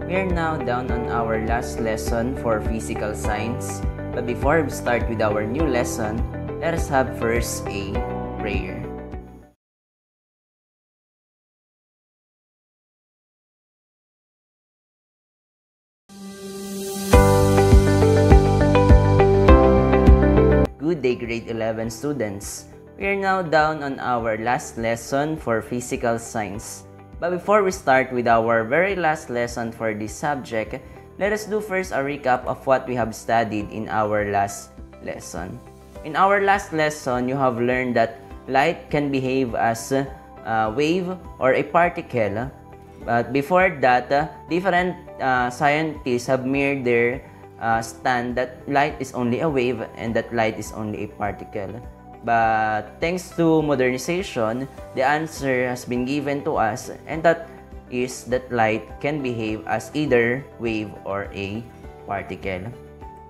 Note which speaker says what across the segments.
Speaker 1: We are now down on our last lesson for physical science. But before we start with our new lesson, let us have first a prayer. Good day, grade 11 students. We are now down on our last lesson for physical science. But before we start with our very last lesson for this subject, let us do first a recap of what we have studied in our last lesson. In our last lesson, you have learned that light can behave as a wave or a particle. But before that, different scientists have made their stand that light is only a wave and that light is only a particle. But thanks to modernization, the answer has been given to us, and that is that light can behave as either wave or a particle.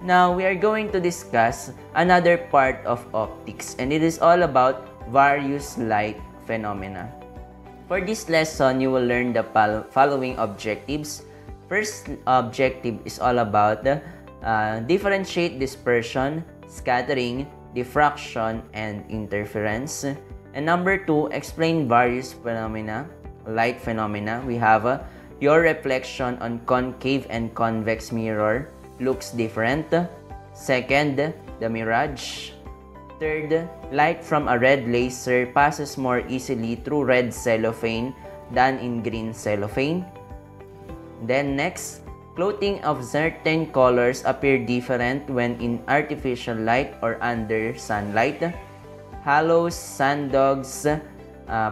Speaker 1: Now, we are going to discuss another part of optics, and it is all about various light phenomena. For this lesson, you will learn the following objectives. First objective is all about differentiate dispersion, scattering, diffraction, and interference. And number 2, explain various phenomena, light phenomena. We have your reflection on concave and convex mirror looks different. Second, the mirage. Third, light from a red laser passes more easily through red cellophane than in green cellophane. Then next, clothing of certain colors appear different when in artificial light or under sunlight. Halos, sundogs,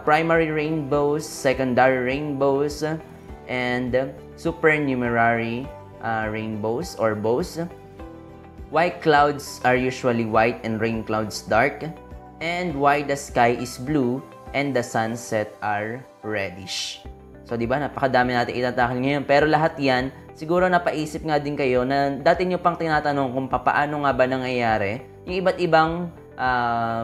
Speaker 1: primary rainbows, secondary rainbows, and supernumerary rainbows or bows. White clouds are usually white and rain clouds dark. And why the sky is blue and the sunset are reddish. So, di ba, napakadami natin itatakil ngayon. Pero lahat yan, siguro napaisip nga din kayo na dati nyo pang tinatanong kung paano nga ba nangyayari yung iba't ibang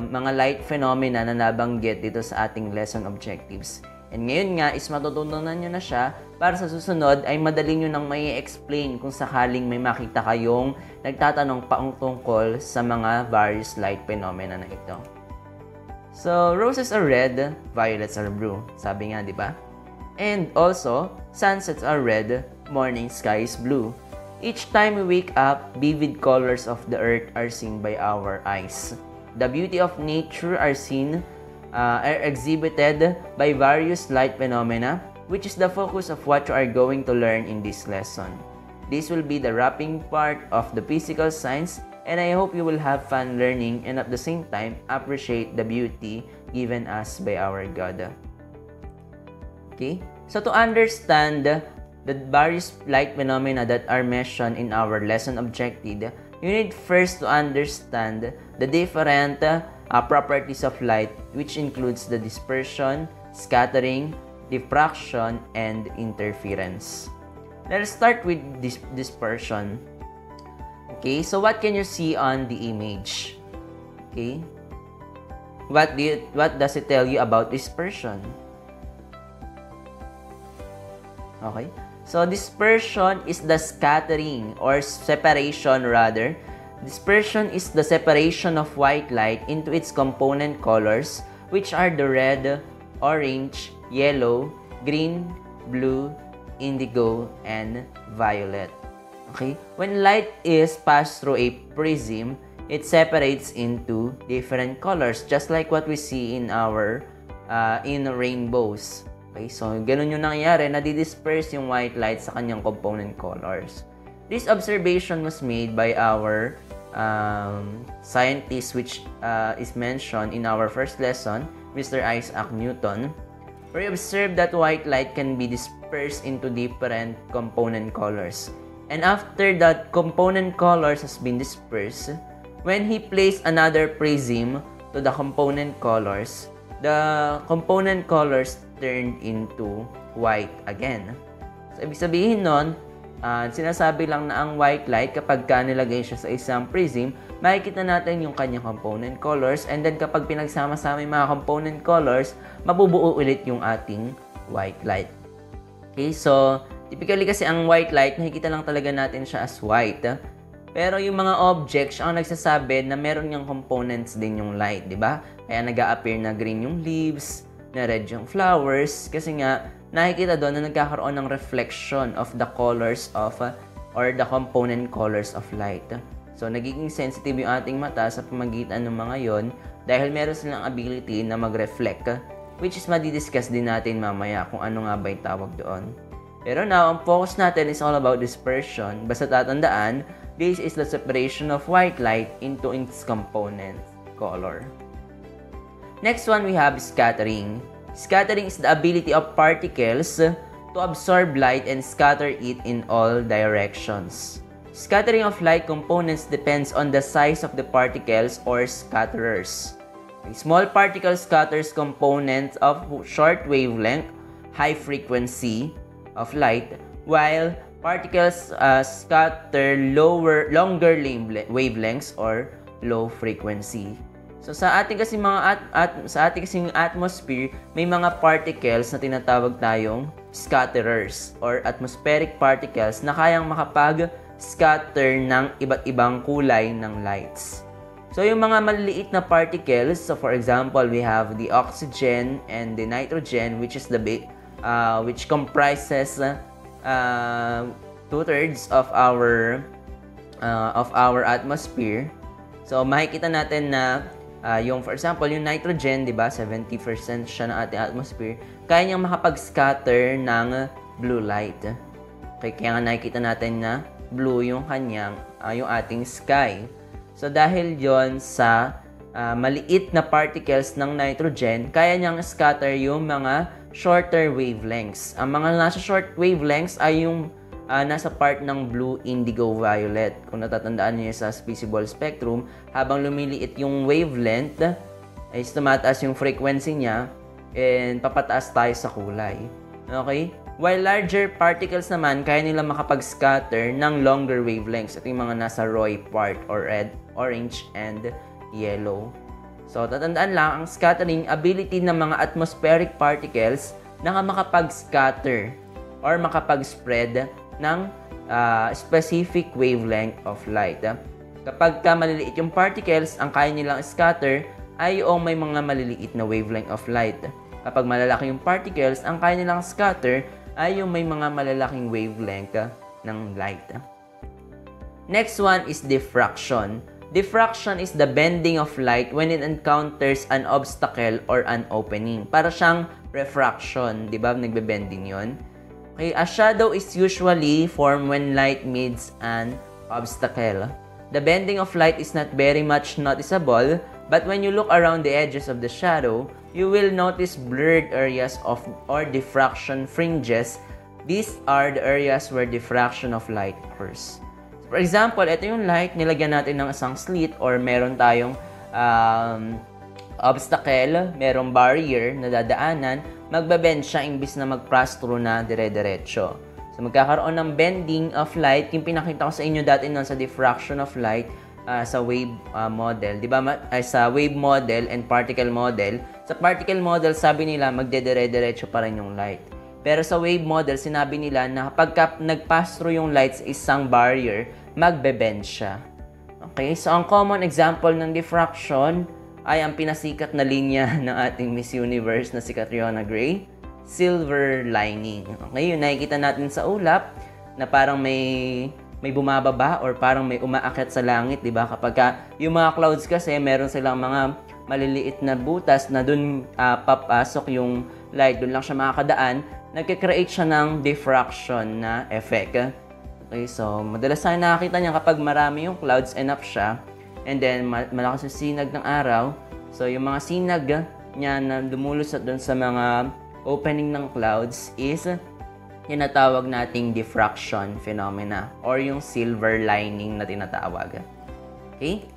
Speaker 1: mga light phenomena na nabanggit dito sa ating lesson objectives. And ngayon nga is matutunan nyo na siya para sa susunod ay madali nyo nang may explain kung sakaling may makita kayong nagtatanong paong tungkol sa mga various light phenomena na ito. So, roses are red, violets are blue. Sabi nga, di ba? And also, sunsets are red, morning sky is blue. Each time we wake up, vivid colors of the earth are seen by our eyes. The beauty of nature are exhibited by various light phenomena, which is the focus of what you are going to learn in this lesson. This will be the wrapping part of the physical science, and I hope you will have fun learning and at the same time appreciate the beauty given us by our God. Okay? So to understand the various light phenomena that are mentioned in our lesson objective, you need first to understand the different properties of light, which includes the dispersion, scattering, diffraction, and interference. Let us start with dispersion. Okay, so what can you see on the image? Okay, what does it tell you about dispersion? Okay, so dispersion is the scattering or separation rather. Dispersion is the separation of white light into its component colors, which are the red, orange, yellow, green, blue, indigo, and violet. Okay, when light is passed through a prism, it separates into different colors, just like what we see in our in rainbows. Okay, so ganun yung nangyayari, nadi-disperse yung white light sa kanyang component colors. This observation was made by our scientist, which is mentioned in our first lesson, Mr. Isaac Newton. We observed that white light can be dispersed into different component colors. And after that component colors has been dispersed, when he placed another prism to the component colors, the component colors turned into white again. So, ibig sabihin nun, sinasabi lang na ang white light kapag nilagay siya sa isang prism, makikita natin yung kanyang component colors, and then kapag pinagsama-sama yung mga component colors, mabubuo ulit yung ating white light. Okay, so Typically kasi ang white light, nakikita lang talaga natin siya as white. Pero yung mga objects, ang nagsasabi na meron niyang components din yung light, di ba? Kaya nag-a-appear na green yung leaves, na red yung flowers, kasi nga, nakikita doon na nagkakaroon ng reflection of the colors of, or the component colors of light. So, nagiging sensitive yung ating mata sa pamagitan ng mga yon dahil meron silang ability na mag-reflect, which is madidiscuss din natin mamaya kung ano nga ba yung tawag doon. Pero now, ang focus natin is all about dispersion. Basta tatandaan, this is the separation of white light into its component color. Next one, we have scattering. Scattering is the ability of particles to absorb light and scatter it in all directions. Scattering of light components depends on the size of the particles or scatterers. A small particle scatters components of short wavelength, high frequency of light, while particles scatter longer wavelengths or low frequency. So sa ating kasi atmosphere, may mga particles na tinatawag tayong scatterers or atmospheric particles na kayang makapag-scatter ng iba't ibang kulay ng lights. So yung mga maliliit na particles, so for example, we have the oxygen and the nitrogen, which is which comprises 2/3 of our atmosphere. So makikita natin na yung for example, yung nitrogen, 'di ba? 70% siya ng ating atmosphere. Kaya niyang makapag-scatter ng blue light. Okay, kaya nga nakikita natin na blue yung yung ating sky. So dahil 'yon sa maliit na particles ng nitrogen, kaya niyang scatter yung mga shorter wavelengths. Ang mga nasa short wavelengths ay yung nasa part ng blue, indigo, violet. Kung natatandaan niyo sa visible spectrum, habang lumiliit yung wavelength, ay tumataas yung frequency niya, and papataas tayo sa kulay. Okay? While larger particles naman, kaya nila makapag-scatter ng longer wavelengths. Ito yung mga nasa ROY part, or red, orange, and yellow. So, tatandaan lang, ang scattering ability ng mga atmospheric particles na makapag-scatter or makapag-spread ng specific wavelength of light. Kapag maliliit yung particles, ang kaya nilang scatter ay yung may mga maliliit na wavelength of light. Kapag malalaki yung particles, ang kaya nilang scatter ay yung may mga malalaking wavelength ng light. Next one is diffraction. Diffraction is the bending of light when it encounters an obstacle or an opening. Para siyang refraction, di ba? Nagbe-bending yon. Okay, a shadow is usually formed when light meets an obstacle. The bending of light is not very much noticeable, but when you look around the edges of the shadow, you will notice blurred areas or diffraction fringes. These are the areas where diffraction of light occurs. For example, ito yung light, nilagyan natin ng isang slit or meron tayong obstacle, merong barrier na dadaanan, magbe-bend siya imbis na mag-pass through na dire-diretso. So magkakaroon ng bending of light, yung pinakita ko sa inyo dati nun sa diffraction of light sa wave model. Di ba? Sa wave model and particle model. Sa particle model, sabi nila magdedire-diretso pa rin yung light. Pero sa wave model, sinabi nila na kapag nag-pass through yung light sa isang barrier, magbe-bend siya. Okay? So ang common example ng diffraction ay ang pinasikat na linya ng ating Miss Universe na si Catriona Gray, silver lining. Okay, yun nakikita natin sa ulap na parang may bumababa or parang may umaakyat sa langit, 'di ba? Kapag yung mga clouds kasi meron silang mga maliliit na butas na dun papasok yung light, dun lang siya makakadaan, nagke-create siya ng diffraction na effect. Okay, so madalas tayo nakakita niya kapag marami yung clouds, enough siya. And then, malakas yung sinag ng araw. So, yung mga sinag niya na dumulusot doon sa mga opening ng clouds is tinatawag nating diffraction phenomena or yung silver lining na tinatawag. Okay?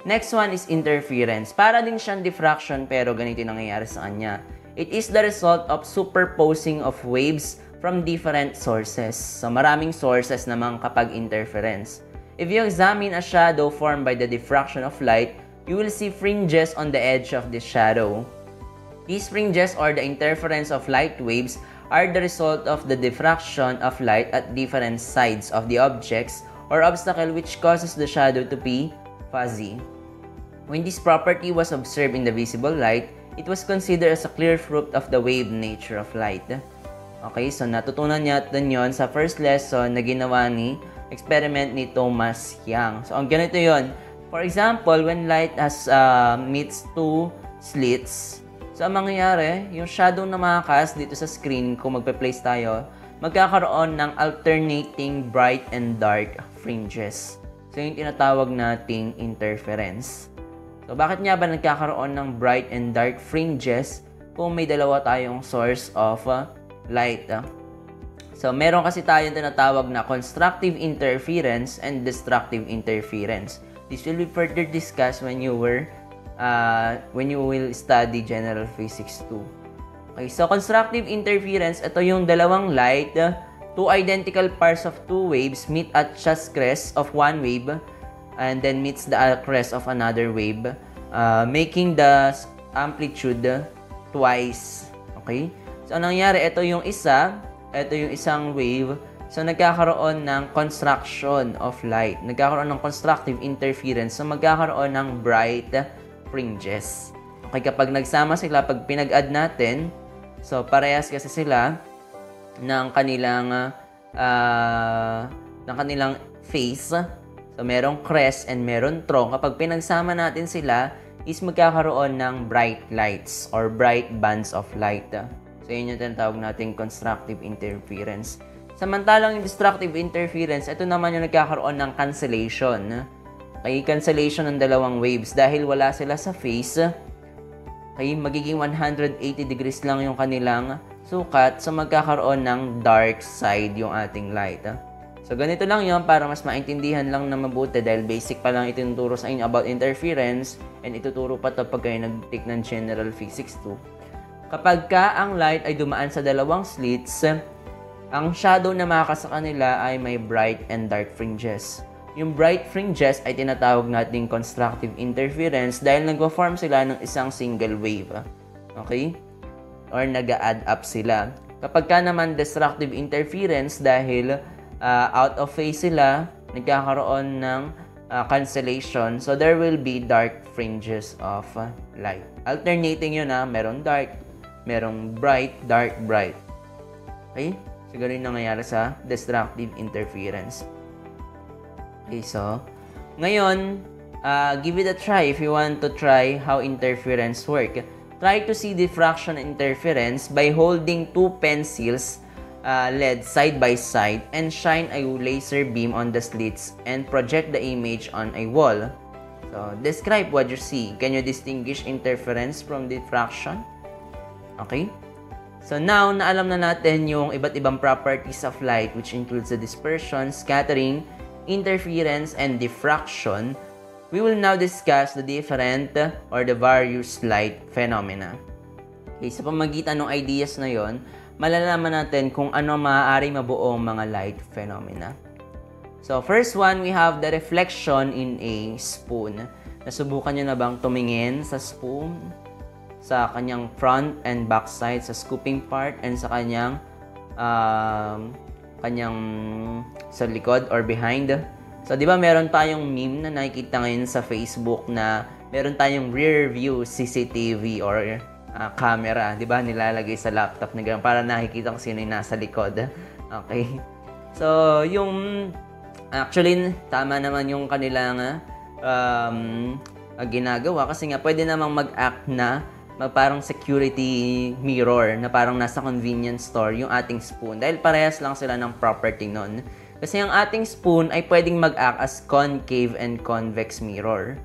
Speaker 1: Next one is interference. Para din siyang diffraction pero ganito yung nangyayari sa kanya. It is the result of superposing of waves from different sources. So, maraming sources namang kapag interference. If you examine a shadow formed by the diffraction of light, you will see fringes on the edge of the shadow. These fringes or the interference of light waves are the result of the diffraction of light at different sides of the objects or obstacle which causes the shadow to be fuzzy. When this property was observed in the visible light, it was considered as a clear proof of the wave nature of light. Okay, so natutunan natin yon sa first lesson na ginawa experiment ni Thomas Young. So, ang ganito yon. For example, when light has meets two slits, so ang mangyayari, yung shadow na makakas dito sa screen, kung magpe-place tayo, magkakaroon ng alternating bright and dark fringes. So, yung tinatawag nating interference. So, bakit nga ba nagkakaroon ng bright and dark fringes kung may dalawa tayong source of light? So, meron kasi tayong tinatawag na constructive interference and destructive interference. This will be further discussed when you will study General Physics 2. Okay, so constructive interference, ito yung dalawang light, two identical parts of two waves meet at just crest of one wave and then meets the crest of another wave, making the amplitude twice. Okay? So, anong nangyari? Ito yung isang wave. So, nagkakaroon ng construction of light. Nagkakaroon ng constructive interference. So, magkakaroon ng bright fringes. Okay, kapag nagsama sila, pag pinag-add natin, so, parehas kasi sila ng kanilang face. So, merong crest and meron trunk. Kapag pinagsama natin sila, is magkakaroon ng bright lights or bright bands of light. So, yun yung tinatawag nating constructive interference. Samantalang yung destructive interference, ito naman yung nagkakaroon ng cancellation. Okay, cancellation ng dalawang waves dahil wala sila sa phase. Okay, magiging 180 degrees lang yung kanilang sukat. So, magkakaroon ng dark side yung ating light. So, ganito lang yon para mas maintindihan lang na mabuti dahil basic pa lang itinuturo sa inyo about interference and ituturo pa ito pag kayo nag-take ng General Physics 2. Kapag ang light ay dumaan sa dalawang slits, ang shadow na makakasa kanila ay may bright and dark fringes. Yung bright fringes ay tinatawag nating constructive interference dahil nagpo-form sila ng isang single wave. Okay? Or nag-add up sila. Kapag naman destructive interference dahil out of phase sila, nagkakaroon ng cancellation. So, there will be dark fringes of light. Alternating yun meron dark, merong bright, dark, bright. Okay? So, ganun yung nangyayari sa destructive interference. Okay, so, ngayon, give it a try if you want to try how interference work. Try to see diffraction interference by holding two pencils LED side by side and shine a laser beam on the slits and project the image on a wall. So, describe what you see. Can you distinguish interference from diffraction? Okay? So, now, naalam na natin yung iba't ibang properties of light which includes the dispersion, scattering, interference, and diffraction. We will now discuss the different or the various light phenomena. Okay, sa pamagitan ng ideas na yon, malalaman natin kung ano maaari mabuo ang mga light phenomena. So, first one, we have the reflection in a spoon. Nasubukan nyo na bang tumingin sa spoon? Sa kanyang front and back side, sa scooping part, and sa kanyang sa likod or behind. So, di ba meron tayong meme na nakikita ngayon sa Facebook na meron tayong rear view CCTV or camera, di ba, nilalagay sa laptop na gano'n para nakikita kung sino yung nasa likod. Okay? So, yung actually, tama naman yung kanilang ginagawa kasi nga pwede namang mag-act na parang security mirror na parang nasa convenience store yung ating spoon dahil parehas lang sila ng property nun. Kasi ang ating spoon ay pwedeng mag-act as concave and convex mirror.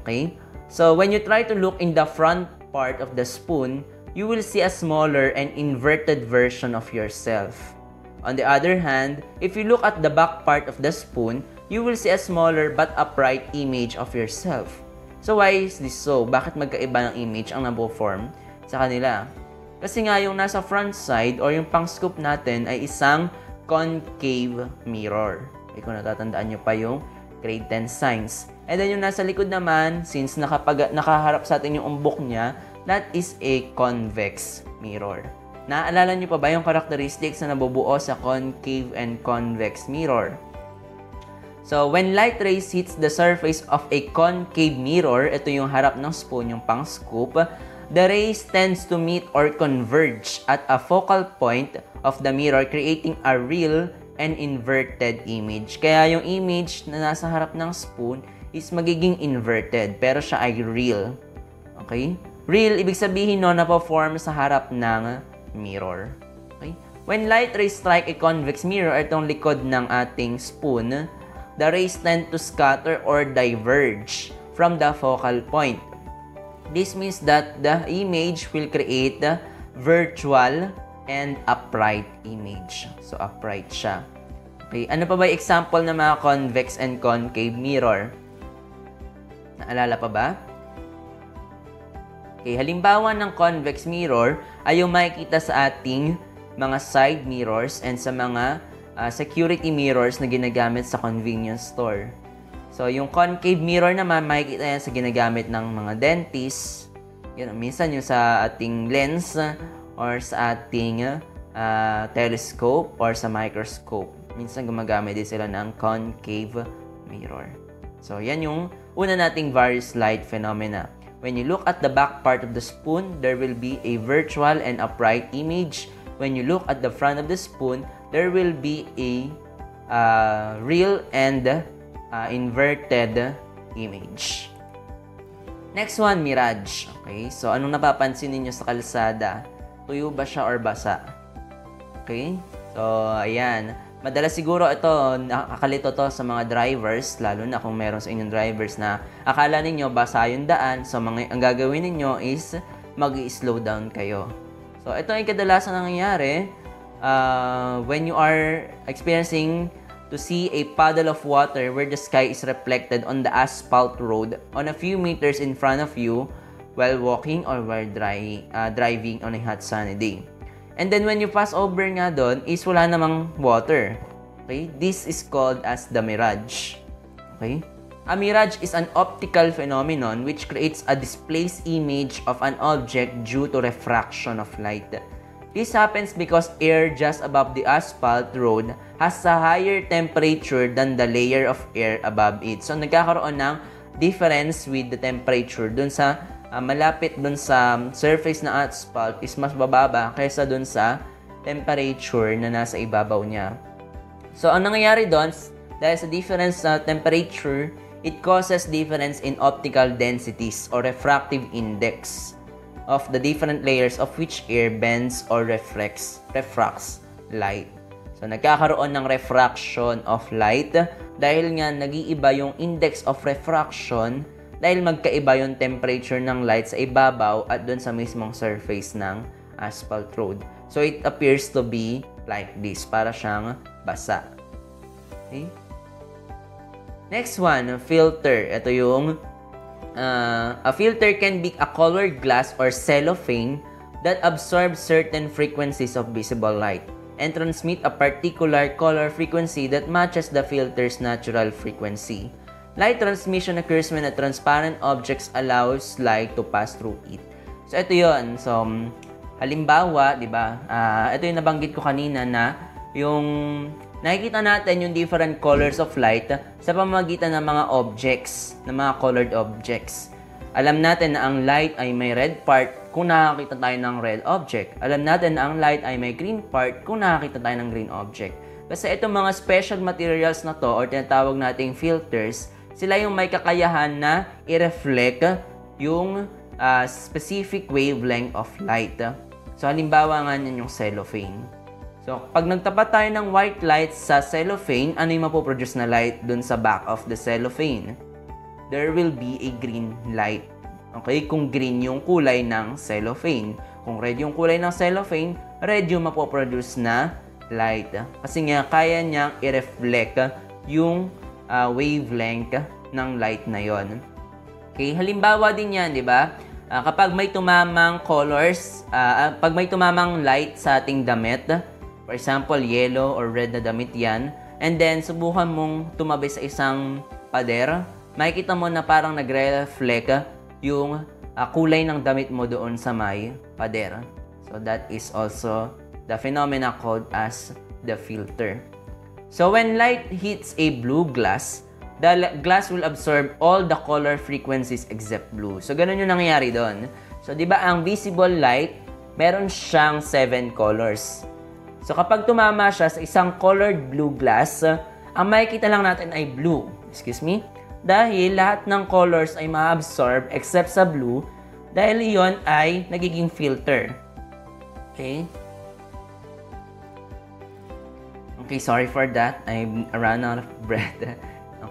Speaker 1: Okay? So, when you try to look in the front part of the spoon, you will see a smaller and inverted version of yourself. On the other hand, if you look at the back part of the spoon, you will see a smaller but upright image of yourself. So, why is this so? Bakit magkaiba ng image ang napo-form sa kanila? Kasi nga yung nasa front side or yung pang-scoop natin ay isang concave mirror. Kung natatandaan nyo pa yung grade 10 science. And then yung nasa likod naman, since nakaharap sa atin yung umbok niya, that is a convex mirror. Naaalala nyo pa ba yung characteristics na nabubuo sa concave and convex mirror? So, when light rays hits the surface of a concave mirror, ito yung harap ng spoon, yung pang scoop, the rays tends to meet or converge at a focal point of the mirror, creating a real and inverted image. Kaya yung image na nasa harap ng spoon is magiging inverted, pero siya ay real. Okay? Real, ibig sabihin no, na-form sa harap ng mirror. Okay? When light rays strike a convex mirror, itong likod ng ating spoon, the rays tend to scatter or diverge from the focal point. This means that the image will create a virtual and upright image. So, upright siya. Okay. Ano pa ba yung example ng mga convex and concave mirror? Naalala pa ba? Okay, halimbawa ng convex mirror ay yung makikita sa ating mga side mirrors and sa mga security mirrors na ginagamit sa convenience store. So, yung concave mirror naman, makikita yan sa ginagamit ng mga dentists. Yun, minsan yung sa ating lens or sa ating telescope or sa microscope. Minsan gumagamit din sila ng concave mirror. So, yan yung una nating various light phenomena. When you look at the back part of the spoon, there will be a virtual and upright image. When you look at the front of the spoon, there will be a real and inverted image. Next one, mirage. Okay, so anong napapansin ninyo sa kalsada? Tuyo ba siya or basa? Okay, so ayan. Madalas siguro ito, nakakalito to sa mga drivers, lalo na kung meron sa inyong drivers na akala ninyo basa yung daan, so ang gagawin ninyo is mag-slow down kayo. So ito ay kadalasan nangyayari when you are experiencing to see a puddle of water where the sky is reflected on the asphalt road on a few meters in front of you while walking or while driving on a hot sunny day. And then when you pass over nga doon is wala namang water. Okay? This is called as the mirage. Okay? A mirage is an optical phenomenon which creates a displaced image of an object due to refraction of light. This happens because air just above the asphalt road has a higher temperature than the layer of air above it. So nagkakaroon ng difference with the temperature dun sa malapit dun sa surface na asphalt is mas bababa kaysa dun sa temperature na nasa ibabaw niya. So, ang nangyayari dun, dahil sa difference sa temperature, it causes difference in optical densities or refractive index of the different layers of which air bends or refracts light. So, nagkakaroon ng refraction of light dahil nga nag-iiba yung index of refraction dahil magkaiba yung temperature ng light sa ibabaw at dun sa mismong surface ng asphalt road. So, it appears to be like this. Para siyang basa. Okay? Next one, filter. Ito yung a filter can be a colored glass or cellophane that absorbs certain frequencies of visible light and transmit a particular color frequency that matches the filter's natural frequency. Light transmission occurs when a transparent object allows light to pass through it. So, ito yun. So, halimbawa, di ba, ito yung nabanggit ko kanina na yung nakikita natin yung different colors of light sa pamamagitan ng mga objects, ng mga colored objects. Alam natin na ang light ay may red part kung nakakita tayo ng red object. Alam natin na ang light ay may green part kung nakakita tayo ng green object. Kasi itong mga special materials na to or tinatawag nating filters, sila yung may kakayahan na i-reflect yung specific wavelength of light. So, halimbawa nga yan yung cellophane. So, pag nagtapat tayo ng white light sa cellophane, ano yung mapoproduce na light dun sa back of the cellophane? There will be a green light. Okay? Kung green yung kulay ng cellophane. Kung red yung kulay ng cellophane, red yung mapoproduce na light. Kasi nga, kaya niyang i-reflect yung wavelength ng light na yon. Okay, halimbawa din yan, di ba? Kapag may tumamang colors, pag may tumamang light sa ating damit, for example, yellow or red na damit yan, and then subukan mong tumabi sa isang pader, makikita mo na parang nagre-reflect yung kulay ng damit mo doon sa may pader. So that is also the phenomena called as the filter. So when light hits a blue glass, the glass will absorb all the color frequencies except blue. So ganun yung nangyayari doon. So di ba ang visible light, meron siyang 7 colors. So kapag tumama siya sa isang colored blue glass, ang makikita lang natin ay blue. Excuse me? Dahil lahat ng colors ay ma-absorb except sa blue, dahil iyon ay nagiging filter. Okay? Okay, sorry for that. I ran out of breath.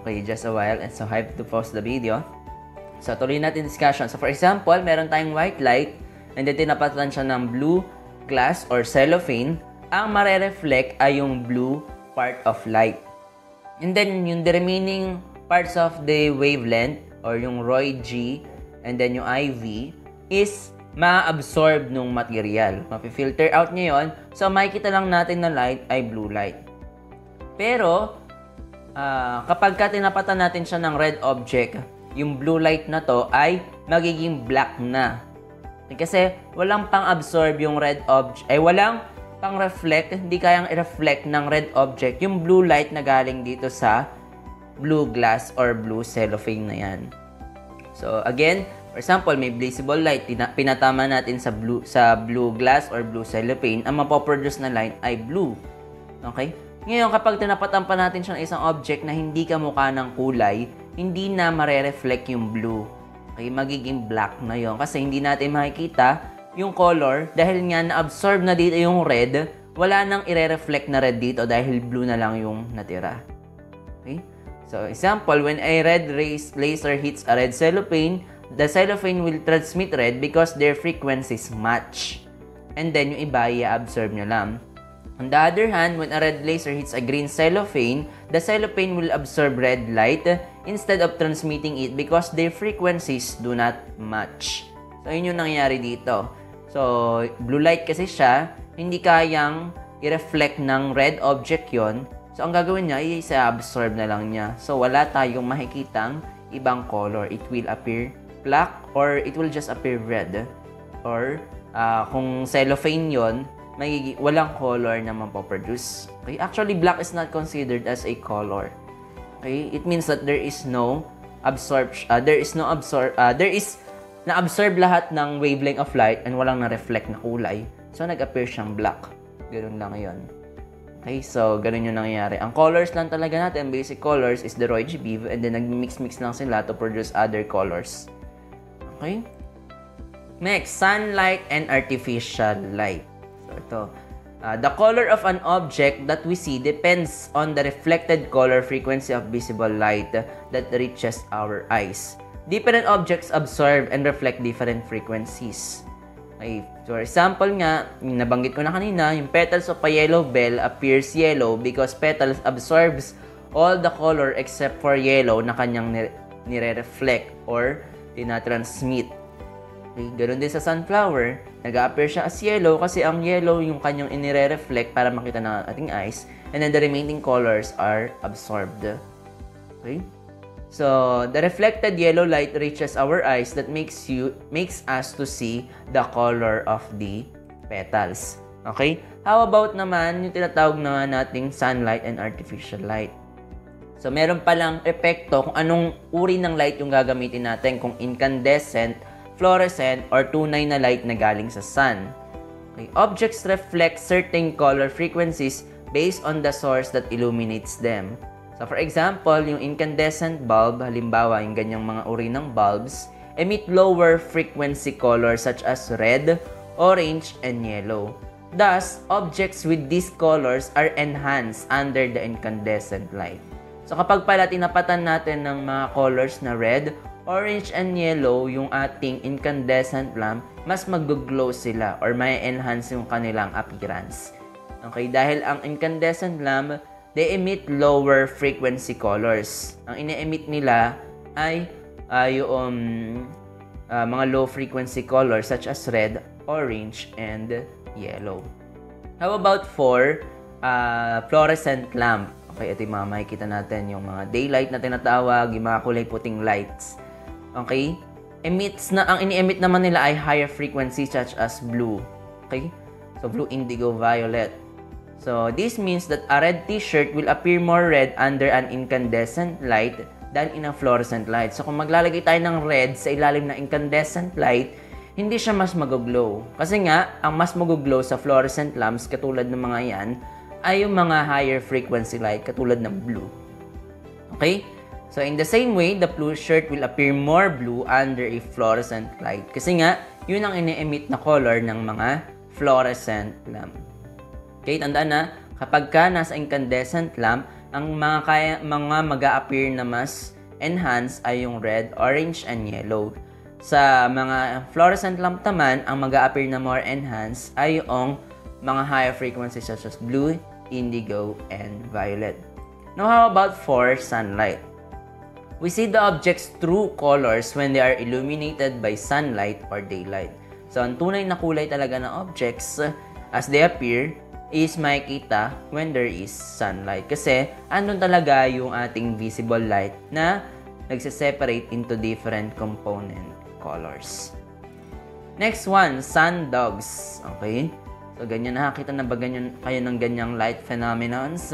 Speaker 1: Okay, just a while. And so I have to pause the video. So tuloy natin discussion. So for example, meron tayong white light and then tinapatan siya ng blue glass or cellophane. Ang mare-reflect ay yung blue part of light. And then yung the remaining parts of the wavelength or yung Roy G and then yung IV is ma-absorb nung material. Mapi-filter out niya yun. So makikita lang natin na light ay blue light. Pero kapag tinapatan natin siya ng red object, yung blue light na to ay magiging black na. Kasi walang pang-absorb yung red object, ay walang pang-reflect, hindi kayang i-reflect ng red object yung blue light na galing dito sa blue glass or blue cellophane na yan. So again, for example, may visible light, pinatama natin sa blue glass or blue cellophane, ang mapoproduce na light ay blue. Okay? Ngayon, kapag tinapatan pa natin siya ng isang object na hindi kamukha ng kulay, hindi na mare-reflect yung blue. Okay? Magiging black na yon kasi hindi natin makikita yung color dahil nga na-absorb na dito yung red, wala nang ire-reflect na red dito dahil blue na lang yung natira. Okay? So, example, when a red laser hits a red cellophane, the cellophane will transmit red because their frequencies match. And then, yung iba, i-absorb nyo lang. On the other hand, when a red laser hits a green cellophane, the cellophane will absorb red light instead of transmitting it because their frequencies do not match. So, yun yung nangyayari dito. So, blue light kasi siya, hindi kayang i-reflect ng red object yon. So, ang gagawin niya, i-absorb na lang niya. So, wala tayong makikitang ibang color. It will appear black or it will just appear red. Or, kung cellophane yon, walang color na mapoproduce. Okay? Actually, black is not considered as a color. Okay? It means that there is no absorption. Na-absorb lahat ng wavelength of light and walang na-reflect na kulay. So, nag-appear siyang black. Ganun lang yun. Okay, so ganun yung nangyayari. Ang colors lang talaga natin, basic colors, is the Roy G Biv and then nag-mix-mix lang sila to produce other colors. Okay? Next, sunlight and artificial light. So ito, the color of an object that we see depends on the reflected color frequency of visible light that reaches our eyes. Different objects absorb and reflect different frequencies. Okay, for example nga, yung nabanggit ko na kanina, yung petals of a yellow bell appears yellow because petals absorbs all the color except for yellow na kanyang nire-reflect or tinatransmit. Okay, ganoon din sa sunflower, nag-appear siya as yellow kasi ang yellow yung kanyang inire-reflect para makita ng ating eyes and then the remaining colors are absorbed. Okay? So, the reflected yellow light reaches our eyes that makes us to see the color of the petals. Okay? How about naman yung tinatawag na nating sunlight and artificial light? So, meron palang epekto kung anong uri ng light yung gagamitin natin, kung incandescent, fluorescent, or tunay na light na galing sa sun. Okay? Objects reflect certain color frequencies based on the source that illuminates them. So, for example, yung incandescent bulb, halimbawa, yung ganyang mga uri ng bulbs, emit lower frequency colors such as red, orange, and yellow. Thus, objects with these colors are enhanced under the incandescent light. So, kapag pala tinapatan natin ng mga colors na red, orange, and yellow yung ating incandescent lamp, mas mag-glow sila or may enhance yung kanilang appearance. Okay, dahil ang incandescent lamp, they emit lower frequency colors. Ang ine-emit nila ay yung mga low frequency colors such as red, orange, and yellow. How about for fluorescent lamp? Okay, ito yung mga makikita natin, yung mga daylight na tinatawag, yung mga kulay puting lights. Okay? Ang ini-emit naman nila ay higher frequency such as blue. Okay? So, blue, indigo, violet. So, this means that a red t-shirt will appear more red under an incandescent light than in a fluorescent light. So, kung maglalagay tayo ng red sa ilalim ng incandescent light, hindi siya mas mag-glow. Kasi nga, ang mas mag-glow sa fluorescent lamps, katulad ng mga yan, ay yung mga higher frequency light, katulad ng blue. Okay? So, in the same way, the blue shirt will appear more blue under a fluorescent light. Kasi nga, yun ang ini-emit na color ng mga fluorescent lamp. Okay, tandaan na, kapag ka nasa incandescent lamp, ang mga mag-a-appear na mas enhanced ay yung red, orange, and yellow. Sa mga fluorescent lamp naman, ang mag-a-appear na more enhanced ay yung mga higher frequencies such as blue, indigo, and violet. Now, how about for sunlight? We see the object's true colors when they are illuminated by sunlight or daylight. So, ang tunay na kulay talaga ng objects as they appear is makikita when there is sunlight. Kasi, andun talaga yung ating visible light na nagse-separate into different component colors. Next one, sun dogs. Okay? So, ganyan, nakakita na ba kayo ng ganyang light phenomenons?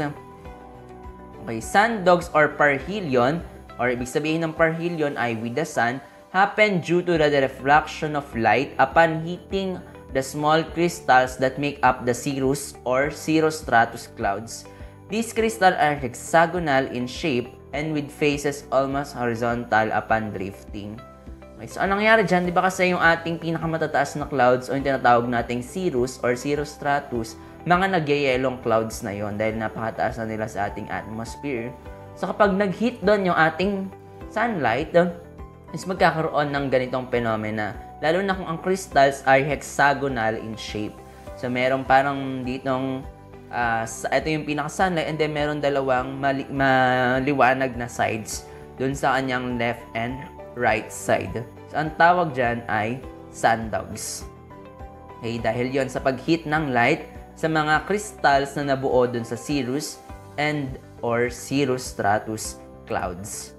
Speaker 1: Okay, sun dogs or parhelion, or ibig sabihin ng parhelion ay with the sun, happen due to the refraction of light upon hitting the small crystals that make up the cirrus or cirrostratus clouds. These crystals are hexagonal in shape and with faces almost horizontal upon drifting. Okay, so anong nangyari dyan? Di ba kasi yung ating pinakamatataas na clouds o yung tinatawag nating cirrus or cirrostratus, mga nagyayelong clouds na yon dahil napakataas na nila sa ating atmosphere. So kapag nag-hit doon yung ating sunlight, is magkakaroon ng ganitong phenomena. Lalo na kung ang crystals ay hexagonal in shape. So, meron parang ditong, ito yung pinaka-sunlight, and then meron dalawang maliwanag na sides dun sa kanyang left and right side. So, ang tawag dyan ay sun dogs. Okay, dahil yon sa pag-hit ng light sa mga crystals na nabuo dun sa cirrus and or cirrostratus clouds.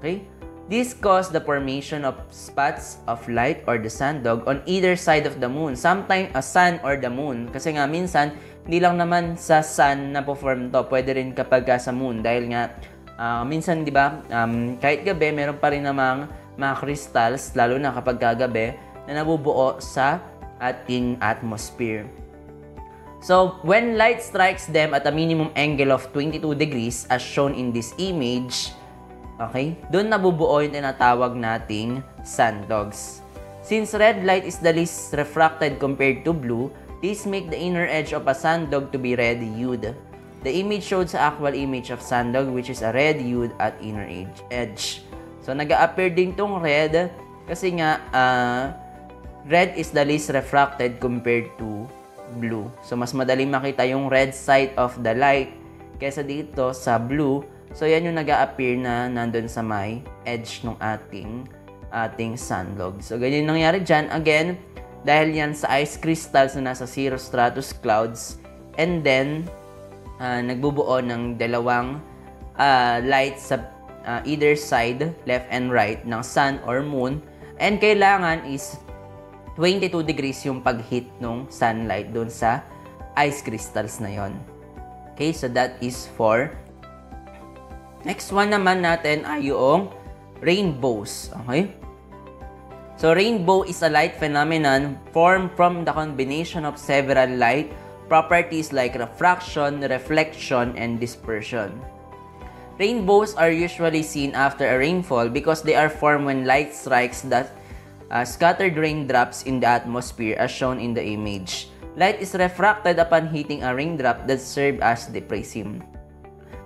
Speaker 1: Okay? This caused the formation of spots of light or the sun dog on either side of the moon. Sometimes a sun or the moon. Kasi nga minsan, hindi lang naman sa sun na po-form to. Pwede rin kapag sa moon. Dahil nga, minsan, di ba, kahit gabi, meron pa rin namang mga crystals, lalo na kapag gabi, na nabubuo sa ating atmosphere. So, when light strikes them at a minimum angle of 22 degrees, as shown in this image, okay, doon nabubuo yung tinatawag nating sun dogs. Since red light is the least refracted compared to blue, this make the inner edge of a sun dog to be red hued. The image showed sa actual image of sun dog, which is a red hued at inner edge. So, nag-a-appear din tong red kasi nga red is the least refracted compared to blue. So, mas madaling makita yung red side of the light kaysa dito sa blue. So, yan yung nag-a-appear na nandun sa may edge ng ating sun dog. So, ganyan yung nangyari dyan. Again, dahil yan sa ice crystals na nasa cirrostratus clouds, and then, nagbubuo ng dalawang light sa either side, left and right, ng sun or moon. And kailangan is 22 degrees yung pag-hit ng sunlight doon sa ice crystals na yon. Okay, so that is for next one naman natin ay yung rainbows. Okay? So, rainbow is a light phenomenon formed from the combination of several light properties like refraction, reflection, and dispersion. Rainbows are usually seen after a rainfall because they are formed when light strikes that scattered raindrops in the atmosphere as shown in the image. Light is refracted upon hitting a raindrop that serves as the prism.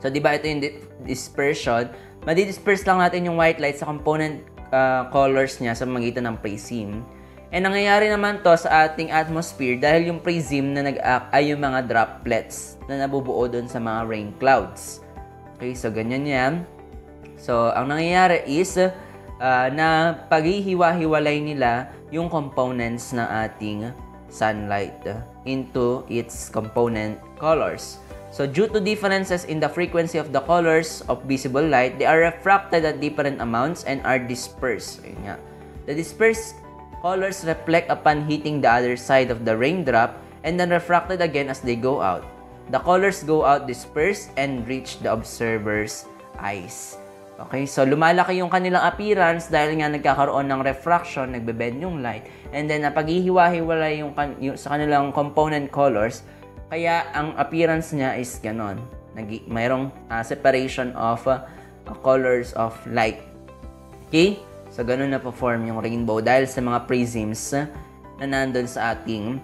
Speaker 1: So, di ba ito yung dispersion? Madi-disperse lang natin yung white light sa component colors niya sa magitan ng prism. And nangyayari naman to sa ating atmosphere dahil yung prism na nag-act ay yung mga droplets na nabubuo doon sa mga rain clouds. Okay, so ganyan yan. So, ang nangyayari is na paghihiwa-hiwalay nila yung components ng ating sunlight into its component colors. So, due to differences in the frequency of the colors of visible light, they are refracted at different amounts and are dispersed. Ayun nga. The dispersed colors reflect upon hitting the other side of the raindrop and then refracted again as they go out. The colors go out, disperse, and reach the observer's eyes. Okay, so lumalaki yung kanilang appearance dahil nga nagkakaroon ng refraction, nagbe-bend yung light, and then napaghihiwa-hiwala yung sa kanilang component colors, kaya ang appearance niya is ganon. Mayroong separation of colors of light. Okay? So, ganun na po-form yung rainbow dahil sa mga prisms na nandun sa ating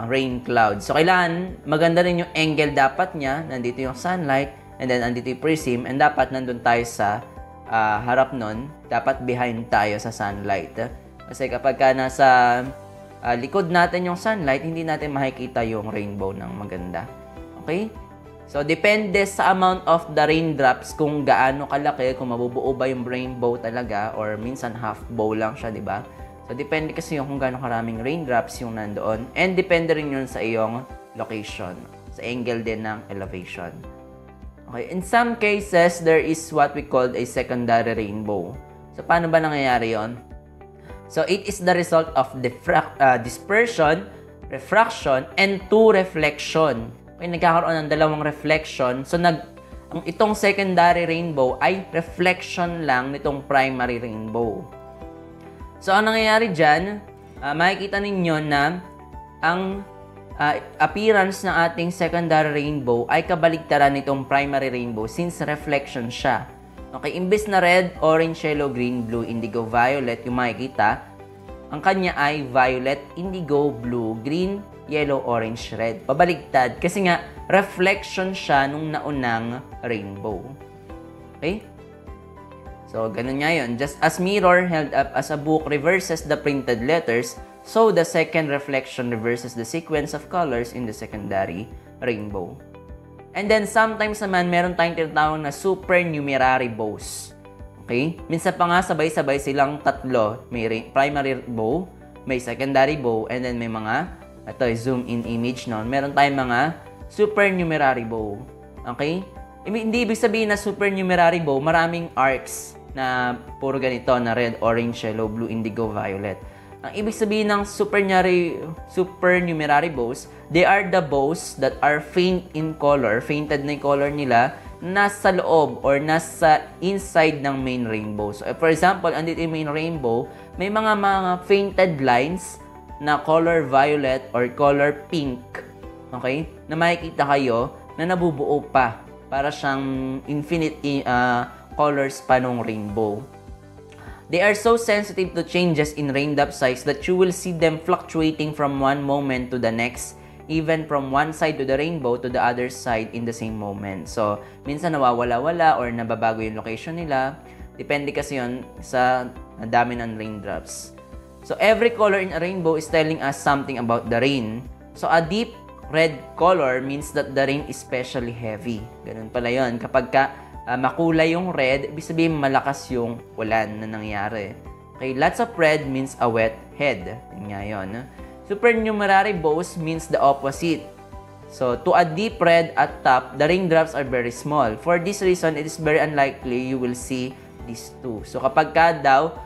Speaker 1: rain cloud. So, kailangan maganda rin yung angle dapat niya. Nandito yung sunlight, and then nandito yung prism, and dapat nandun tayo sa harap nun. Dapat behind tayo sa sunlight. Kasi kapag ka nasa likod natin yung sunlight, hindi natin makikita yung rainbow ng maganda. Okay? So, depende sa amount of the raindrops kung gaano kalaki, kung mabubuo ba yung rainbow talaga, or minsan half bow lang siya, di ba? So, depende kasi yung kung gaano karaming raindrops yung nandoon. And depende rin yun sa iyong location, sa angle din ng elevation. Okay, in some cases, there is what we call a secondary rainbow. So, paano ba nangyayari yon? So, it is the result of dispersion, refraction, and reflection. Okay, nagkakaroon ng dalawang reflection. So, itong secondary rainbow ay reflection lang nitong primary rainbow. So, ang nangyayari dyan, makikita ninyo na ang appearance ng ating secondary rainbow ay kabaligtaran nitong primary rainbow since reflection siya. Okay, imbes na red, orange, yellow, green, blue, indigo, violet yung makikita, ang kanya ay violet, indigo, blue, green, yellow, orange, red. Pabaligtad kasi nga reflection siya nung naunang rainbow. Okay? So, ganun nga yun. Just as mirror held up as a book reverses the printed letters, so the second reflection reverses the sequence of colors in the secondary rainbow. And then, sometimes naman, meron tayong tinatawag na supernumerary bows. Okay? Minsan pa nga, sabay-sabay silang tatlo. May primary bow, may secondary bow, and then may mga, ito, zoom in image noon. Meron tayong mga supernumerary bow. Okay? Hindi ibig sabihin na supernumerary bow, maraming arcs na puro ganito na red, orange, yellow, blue, indigo, violet. Ang ibig sabihin ng supernumerary bows, they are the bows that are faint in color, fainted na yung color nila, nasa loob or nasa inside ng main rainbow. So, for example, andito yung main rainbow, may mga fainted lines na color violet or color pink, okay, na makikita kayo na nabubuo pa para siyang infinite colors pa nung rainbow. They are so sensitive to changes in raindrop size that you will see them fluctuating from one moment to the next, even from one side to the rainbow to the other side in the same moment. So, minsan nawawala-wala or nababago yung location nila. Depende kasi yun sa dami ng raindrops. So, every color in a rainbow is telling us something about the rain. So, a deep red color means that the rain is especially heavy. Ganun pala yun. Kapag makulay yung red, ibig sabihin malakas yung ulan na nangyari. Okay, lots of red means a wet head. Yun nga yun. Supernumerary bows means the opposite. So, to a deep red at top, the raindrops are very small. For this reason, it is very unlikely you will see these two. So, kapag daw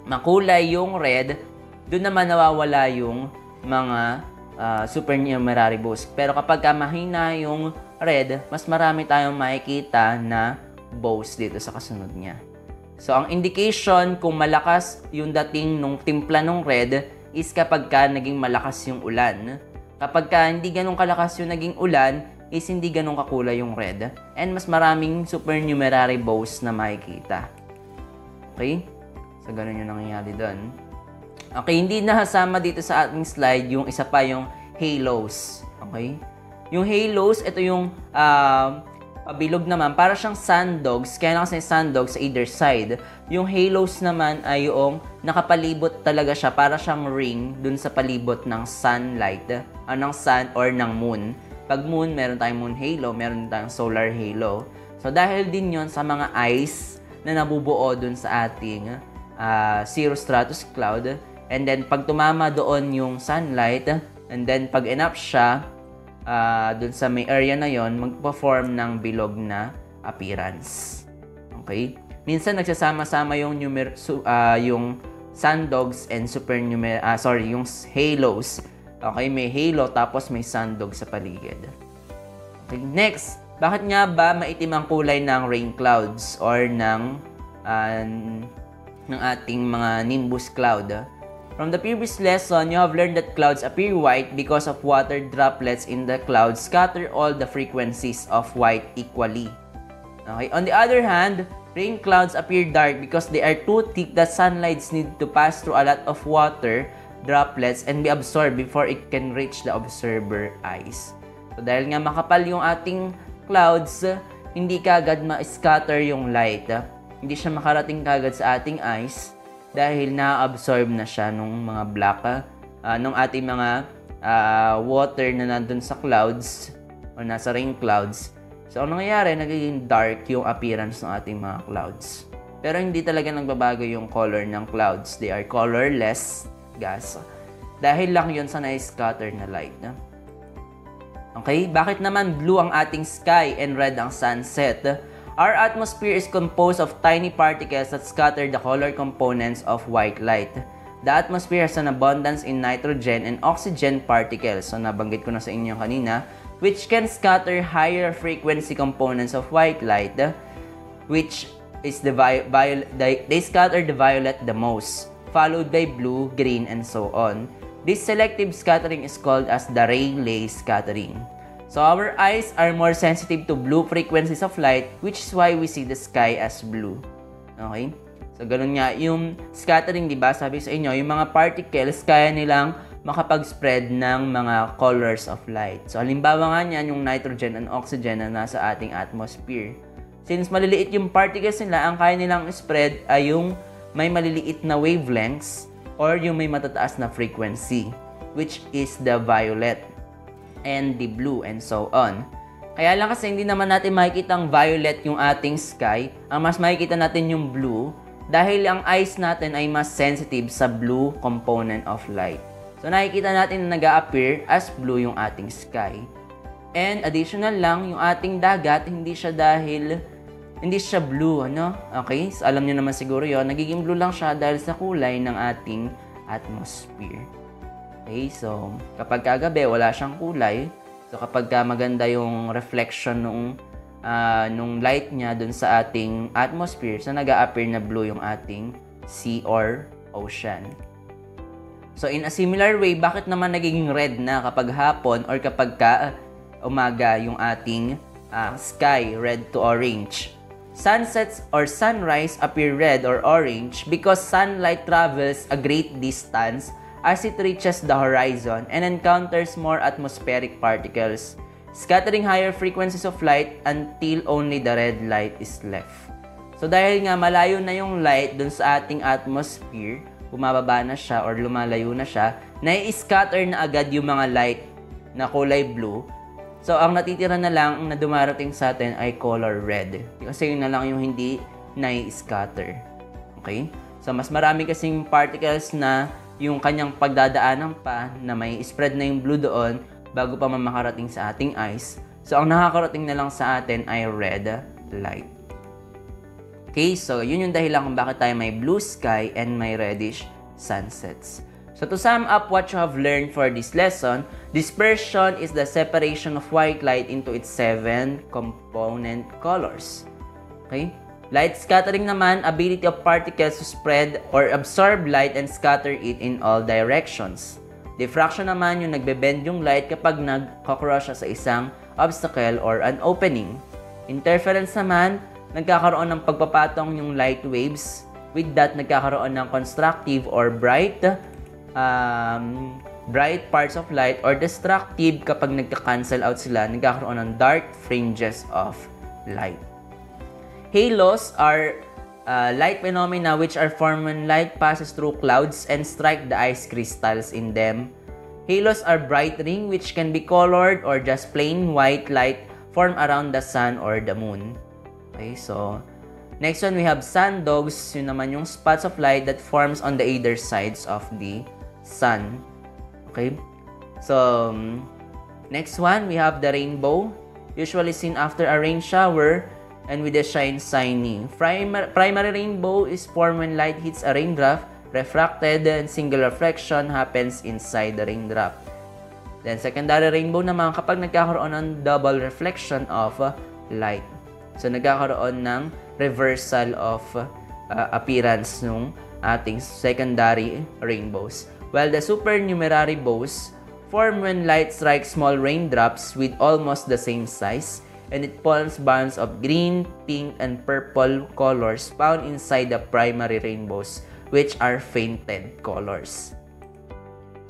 Speaker 1: makulay yung red, doon naman nawawala yung mga supernumerary bows. Pero kapag mahina yung red, mas marami tayong makikita na bows dito sa kasunod niya. So, ang indication kung malakas yung dating nung timpla ng red is kapag naging malakas yung ulan. Kapag hindi ganun kalakas yung naging ulan, is hindi ganun kakulay yung red. And mas maraming supernumerary bows na makikita. Okay? So, ganun yung nangyayari doon. Okay, hindi nakasama dito sa ating slide yung isa pa, yung halos. Okay? Yung halos, ito yung pabilog naman. Para siyang sundogs. Kaya na kasi sundogs sa either side. Yung halos naman ay yung nakapalibot talaga siya. Para siyang ring dun sa palibot ng sunlight. Ng sun or ng moon. Pag moon, meron tayong moon halo. Meron tayong solar halo. So, dahil din yon sa mga ice na nabubuo dun sa ating cirrostratus cloud. And then, pag tumama doon yung sunlight, and then pag enough siya, dun sa may area na yon, magpa-form ng bilog na appearance. Okay? Minsan nagsasama-sama yung sundogs and yung halos. Okay, may halo tapos may sundog sa paligid. Okay, next, bakit nga ba maitim ang kulay ng rain clouds or ng ating mga nimbus cloud? From the previous lesson, you have learned that clouds appear white because of water droplets in the clouds scatter all the frequencies of white equally. Okay, on the other hand, rain clouds appear dark because they are too thick that sunlight needs to pass through a lot of water droplets and be absorbed before it can reach the observer eyes. So dahil nga makapal yung ating clouds, hindi kagad ma-scatter yung light. Hindi siya makarating kagad sa ating eyes dahil na-absorb na siya nung mga black, nung ating mga water na nandun sa clouds o nasa rain clouds. So ang nangyayari, nagiging dark yung appearance ng ating mga clouds. Pero hindi talaga nagbabago yung color ng clouds. They are colorless gas. Dahil lang yun sa na-scatter na light. Okay, bakit naman blue ang ating sky and red ang sunset? Our atmosphere is composed of tiny particles that scatter the color components of white light. The atmosphere has an abundance in nitrogen and oxygen particles. So nabanggit ko na sa inyo kanina, which can scatter higher frequency components of white light, which is they scatter the violet the most, followed by blue, green, and so on. This selective scattering is called as the Rayleigh scattering. So our eyes are more sensitive to blue frequencies of light, which is why we see the sky as blue. Okay? So ganun nga, yung scattering, di ba, sabi sa inyo, yung mga particles, kaya nilang makapag-spread ng mga colors of light. So halimbawa nga niyan, yung nitrogen and oxygen na nasa ating atmosphere. Since maliliit yung particles nila, ang kaya nilang spread ay yung may maliliit na wavelengths or yung may matataas na frequency, which is the violet and the blue and so on. Kaya lang kasi hindi naman natin makikita ang violet yung ating sky, ang mas makikita natin yung blue dahil ang eyes natin ay mas sensitive sa blue component of light. So nakikita natin na nag-a-appear as blue yung ating sky. And additional lang, yung ating dagat, hindi siya blue, ano? Okay? So, alam niyo naman siguro yon, nagiging blue lang siya dahil sa kulay ng ating atmosphere. Okay? So, kapag kagabi, wala siyang kulay. So, kapag maganda yung reflection nung light niya dun sa ating atmosphere, so nag-a-appear na blue yung ating sea or ocean. So, in a similar way, bakit naman nagiging red na kapag hapon or kapag umaga yung ating sky, red to orange? Sunsets or sunrise appear red or orange because sunlight travels a great distance as it reaches the horizon and encounters more atmospheric particles, scattering higher frequencies of light until only the red light is left. So dahil nga malayo na yung light dun sa ating atmosphere, bumababa na siya or lumalayo na siya, nai-scatter na agad yung mga light na kulay blue. So, ang natitira na lang na dumarating sa atin ay color red. Kasi yun na lang yung hindi nai-scatter. Okay? So, mas marami kasing particles na yung kanyang pagdadaanan pa na may spread na yung blue doon bago pa makarating sa ating eyes. So, ang nakakarating na lang sa atin ay red light. Okay? So, yun yung dahilan kung bakit tayo may blue sky and may reddish sunsets. So to sum up what you have learned for this lesson, dispersion is the separation of white light into its 7 component colors. Okay? Light scattering naman, ability of particles to spread or absorb light and scatter it in all directions. Diffraction naman yung nagbe-bend yung light kapag nagkakross siya sa isang obstacle or an opening. Interference naman, nagkakaroon ng pagpapatong yung light waves. With that, nagkakaroon ng constructive or bright parts of light or destructive kapag nagka-cancel out sila, nagkakaroon ng dark fringes of light. Halos are light phenomena which are formed when light passes through clouds and strike the ice crystals in them. Halos are bright ring which can be colored or just plain white light formed around the sun or the moon. Okay, so next one we have sundogs, yun naman yung spots of light that forms on the either sides of the sun. Okay? So, next one, we have the rainbow, usually seen after a rain shower and with a shine shining. Primary rainbow is formed when light hits a raindrop refracted, and single reflection happens inside the raindrop. Then, secondary rainbow naman kapag nagkakaroon ng double reflection of light. So, nagkakaroon ng reversal of appearance ng ating secondary rainbows. While the supernumerary bows form when light strikes small raindrops with almost the same size, and it forms bands of green, pink, and purple colors found inside the primary rainbows, which are fainted colors.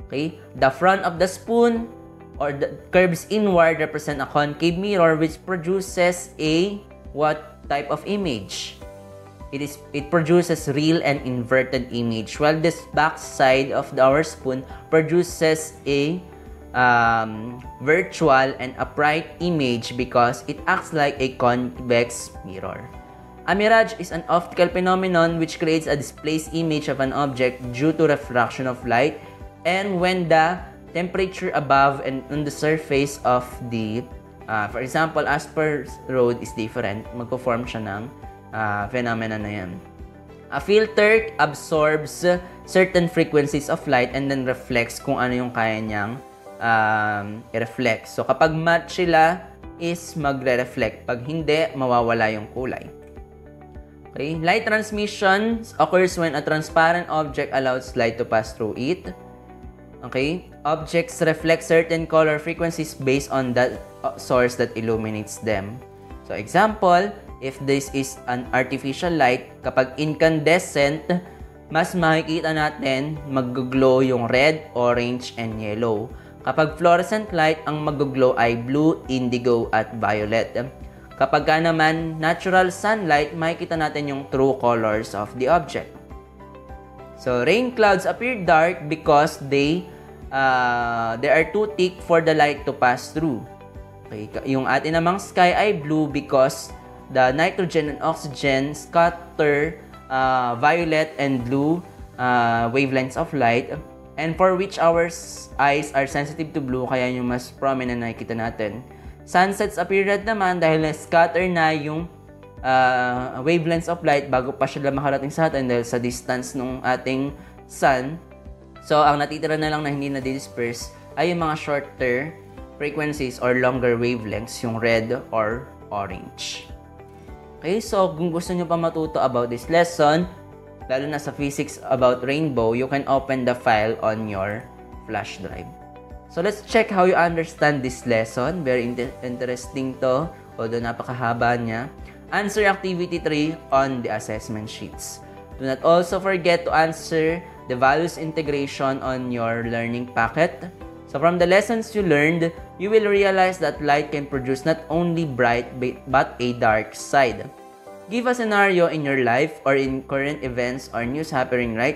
Speaker 1: Okay, the front of the spoon or the curves inward represent a concave mirror which produces a what type of image? It produces real and inverted image, while this back side of our spoon produces a virtual and upright image because it acts like a convex mirror. A mirage is an optical phenomenon which creates a displaced image of an object due to refraction of light, and when the temperature above and on the surface of the, for example, Asper's road is different, magpo-form siya ng phenomena na yan. A filter absorbs certain frequencies of light and then reflects kung ano yung kaya niyang i-reflect. So, kapag match sila, is magre-reflect. Pag hindi, mawawala yung kulay. Okay? Light transmission occurs when a transparent object allows light to pass through it. Okay? Objects reflect certain color frequencies based on the source that illuminates them. So, example, if this is an artificial light, kapag incandescent, mas makikita natin mag-glow yung red, orange, and yellow. Kapag fluorescent light, ang mag-glow ay blue, indigo, at violet. Kapag naman natural sunlight, makikita natin yung true colors of the object. So, rain clouds appear dark because they are too thick for the light to pass through. Okay, yung atin namang sky ay blue because the nitrogen and oxygen scatter violet and blue wavelengths of light, and for which our eyes are sensitive to blue, kaya yung mas prominent na nakikita natin. Sunsets appear red naman dahil na-scatter na yung wavelengths of light bago pa sila makarating sa atin dahil sa distance ng ating sun. So, ang natitira na lang na hindi na-disperse ay yung mga shorter frequencies or longer wavelengths, yung red or orange. Okay, so kung gusto nyo pa matuto about this lesson, lalo na sa physics about rainbow, you can open the file on your flash drive. So, let's check how you understand this lesson. Very interesting to, although napakahaba niya. Answer activity 3 on the assessment sheets. Do not also forget to answer the values integration on your learning packet. So from the lessons you learned, you will realize that light can produce not only bright but a dark side. Give a scenario in your life or in current events or news happening right